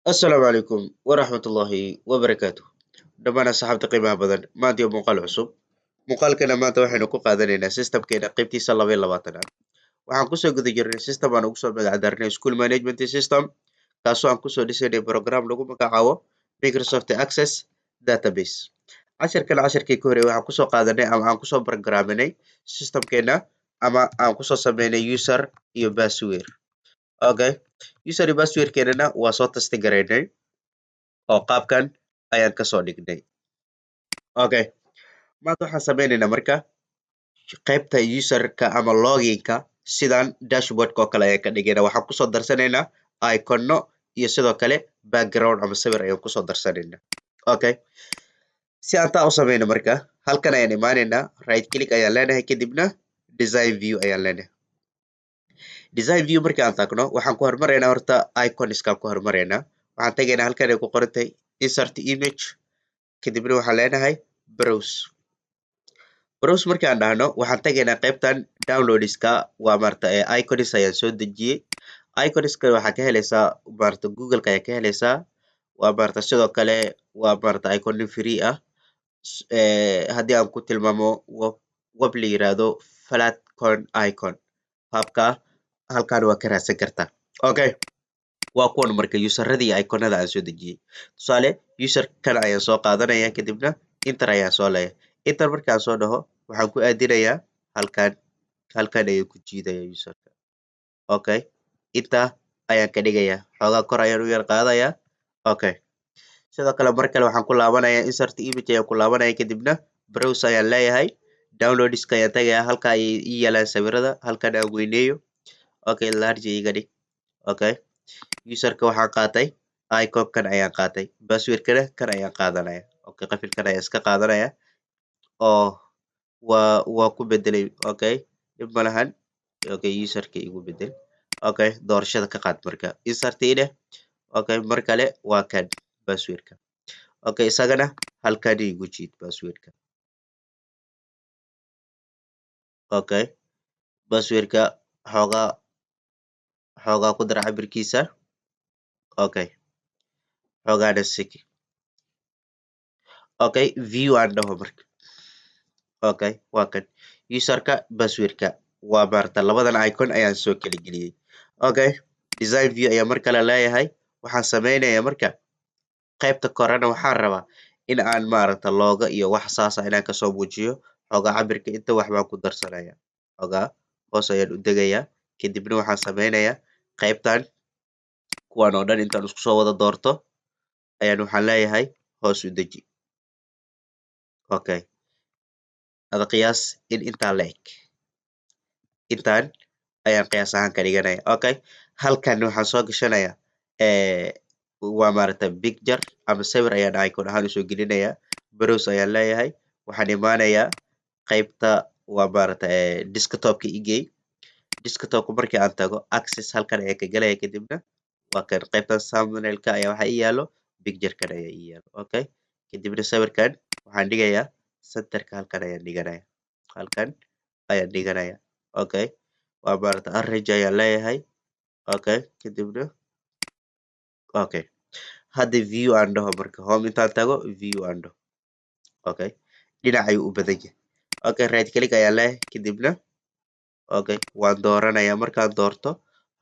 السلام عليكم ورحمة الله وبركاته. دمان أصحابتي qiimaha badan maanta iyo muuqaal cusub. Muuqaalkana maanta waxaynu ku qaadanaynaa systemkeena qaybtiisa 22aad. Waxaan kusoo guda jirnay system aan ugu soo magac darnay school management system kaasoo aan kusoo dhisaynay program lagu magacaabo Microsoft Access Database. Casharkii ka horreeyay waxaan kusoo qaadanay ama aan kusoo programinay systemkeena ama aan kusoo sameynay user iyo password. Okay. User iyo passwordkeenana waa soo testi garaynay oo qaabkan ayaan kasoo dhignay. Okay. Maanta waxaan sameynaynaa marka qaybta userka ama loginka sidan dashboardka oo kale ayaan ka dhigayna. Waxaan kusoo darsanaynaa icono iyo sidoo kale background ama sawir ayaan kusoo darsanaynaa. Okay. Si aan taa u sameyno marka halkan ayaan imaanaynaa, right click ayaan leenahay, kadibna design view ayaan leenahay. Design view markii aan tagno waxaan ku hormaraynaa horta iconskaan ku hormaraynaa. Waxaan tagaynaa halkan ay ku qoran tahay insert image, kadibna waxaan leenahay browse. Browse markii aan dhahno waxaan tagaynaa qaybtan downloadska, waa maarata icons ayaan soo dejiyey. Iconska waxaa ka helaysaa maarata google-ka ayaa ka helaysaa. Waa maarata sidoo kale waa maarata icono free ah. Haddii aan ku tilmaamo web la yiraahdo flatcon icon, habka halkan waa ka raadsan kartaa. Okay. Waa kuwan marka userradii iconada aan soo dejiyey. Tusaale userkan ayaan soo qaadanaya, kadibna enter ayaan soo leeyahay. Enter markaan soo dhaho waxaan ku aadinayaa halkan ayuu ku jiidaya userka. Okay. Intaa ayaan ka dhigayaa, xoogaa kor ayaan u yar qaadayaa. Okay. Sidoo kale mar kale waxaan ku laabanayaa insert image ayaan ku laabanaya, kadibna browse ayaan leeyahay. Downloadska ayaan tagayaa, halka ay ii yaalaan sawirada, halkan aan weyneeyo. Okay, large iga dhig. Okay. Userka waxaan qaatay iconkan ayaan qaatay, passwordkana kan ayaan qaadanaya. Okay, qafilkan ayaan iska qaadanaya oo waa ku bedelay. Okay, dhib ma lahan. Okay, userka igu bedel. Okay, doorashada ka qaad marka insert ine. Okay, mar kale waa kan passwordka. Okay, isagana halkan igu jiid passwordka. Okay, passwordka xoogaa ku dar cabirkiisa. Okay, xoogaana siki. Okay, view aan dhaho marka. Okay, waa kan userka passwordka, waa maarata labadan icon ayaan soo kala geliyey. Okay, design view ayaa mar kale leeyahay. Waxaan sameynayaa marka qaybta korena waxaan rabaa in aan maarata looga iyo wax saasa inaan kasoo muujiyo. Xoogaa cabirka inta wax baan ku darsanaya, xoogaa hoos ayaan u degayaa, kadibna waxaan sameynayaa qaybtan kuwan oo dhan intaan isku soo wada doorto ayaan waxaan leeyahay hoos u deji. Okay, ada qiyaas in intaa la eg, intaan ayaan qiyaas ahaan ka dhiganaya. Okay, halkan waxaan soo gashanayaa waa maarata picture ama sawir ayaan icon ahaan usoo gelinayaa. Browse ayaan leeyahay, waxaan imaanayaa qaybta waa maarata desktopka igey. Desktopka markii aan tago access halkan ayaan ka galaya, kadibna waa kan qaybtan thumbnailka ayaa waxa ii yaalo, picturekan ayaa ii yaalo. Okay, kadibna sawirkan waxaan dhigayaa centerka, halkan ayaan dhiganaya, halkan ayaan dhiganaya. Okay, waa maarata arrange ayaan leeyahay. Okay, kadibna okay, hadda view aan dhaho marka home intaan tago view aan dhaho. Okay, dhinac ayuu u badan yahay. Okay, right click ayaan leeyahay, kadibna okay waan dooranaya. Markaan doorto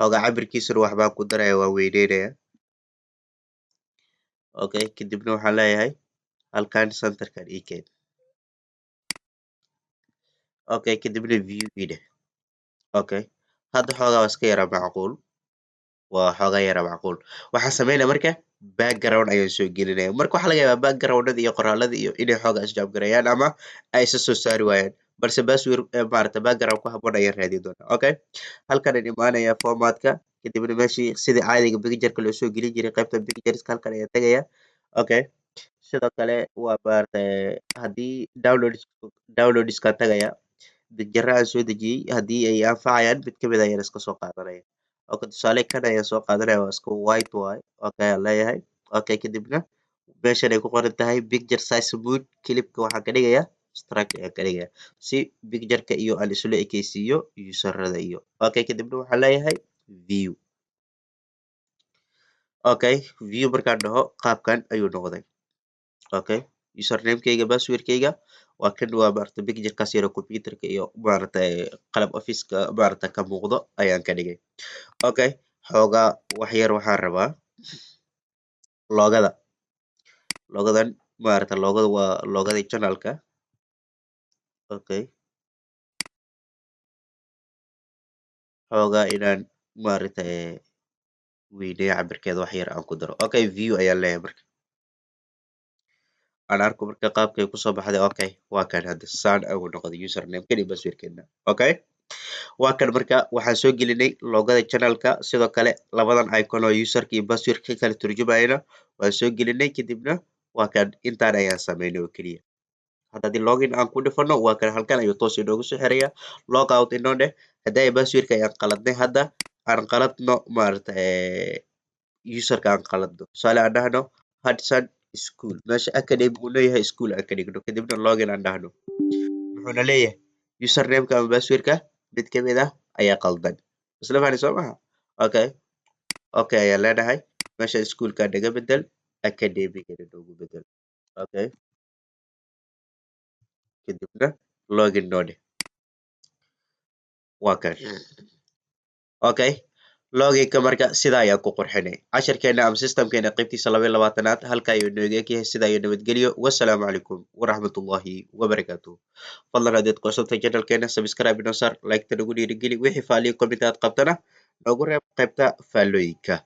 xoogaa cabirkiisuna wax baan ku daraya, waan weyneynaya. Okay, kadibna waxaan leeyahay halkan centerkan ii keen. Okay, kadibna view ii dheh. Okay, hadda xoogaa waa iska yara macquul, waa xoogaa yara macquul. Waxaan sameynaya marka background ayaan soo gelinaya. Marka waxaa laga yaabaa backgroundada iyo qoraalada iyo inay xoogaa isjaamgareeyaan ama ay isa soo saari waayaan, balse password maarata background ku habboon ayaan raadin doonaa. Okay, halkan ayaan imaanaya formatka, kadibna meeshii sidii caadiga pictureka loo soo gelin jiray qaybta pictureska halkan ayaan tagaya. Okay, sidoo kale waa maarata haddii downloadskaan tagaya, picture aan soo dejiyey haddii ay anfacayaan mid kamid ayaan iska soo qaadanaya. Okay, tusaale kan ayaan soo qaadanaya, waa iska white waaye. Okay ayaan leeyahay. Okay, kadibna meeshan ay ku qoran tahay picture size mode, clipka waxaan ka dhigayaa strike ayaan ka dhigayaa si pictureka iyo aan isula ekeysiiyo userrada iyo. Okay, kadibna waxaan leeyahay view. okay view markaan dhaho qaabkan ayuu noqday. Okay usernamekeyga passwordkeyga waa kan, waa maaragta picturekaas yar oo computerka iyo maaragtay qalab officeka maaragta ka muuqdo ayaan ka dhigay. Okay xoogaa wax yar waxaan rabaa loogada. Loogadan maaragta loogada waa loogadii channelka. Okay xoogaa inaan maaragtay weyneeyo cabirkeeda wax yar aan ku daro. Okay view ayaan leeyahay marka. Aan arko marka qaabkay kusoo baxday. Okay waa kan hadda saan ayuu noqday username-kan iyo passwordkeena. Okay waa kan marka waxaan soo gelinay loogada channelka, sidoo kale labadan icon oo userka iyo passwordka kala turjumayana waan soo gelinay, kadibna waa kan intaan ayaan sameynay oo keliya. Hadda haddii login aan ku dhufano waa kan, halkan ayuu toos inoogu soo xiraya. Logout inoo dheh. Haddii passwordka ayaan qaladnay, hadda aan qaladno maaragta userka aan qaladno. Tusaale aan dhahno Hudson School, meesha academy uu leeyahay school aan ka dhigno, kadibna login aan dhahno. Wuxuuna leeyahay usernameka ama passwordka mid ka mid ah ayaa qaldan. Isla fahni soo maha? Okay okay ayaan leenahay. Meesha schoolka naga bedel, academygana noogu bedel. Okay kadibna login noo dheh. Waa kan. Okay loginka marka sidaa ayaan ku qurxinay. Casharkeena ama systemkeena qaybtiisa 22aad halka ayuu inooga egyahay. Sidaa iyo nabadgelyo. Wassalaamu calaykum waraxmatullaahi wabarakaatuh. Fadlan haddaad qorsatay channelkeena subscribe inoo saar, like ta nagu dhiirigeli. Wixii faaliyo comment aad qabtana noogu reeb qaybta faallooyinka.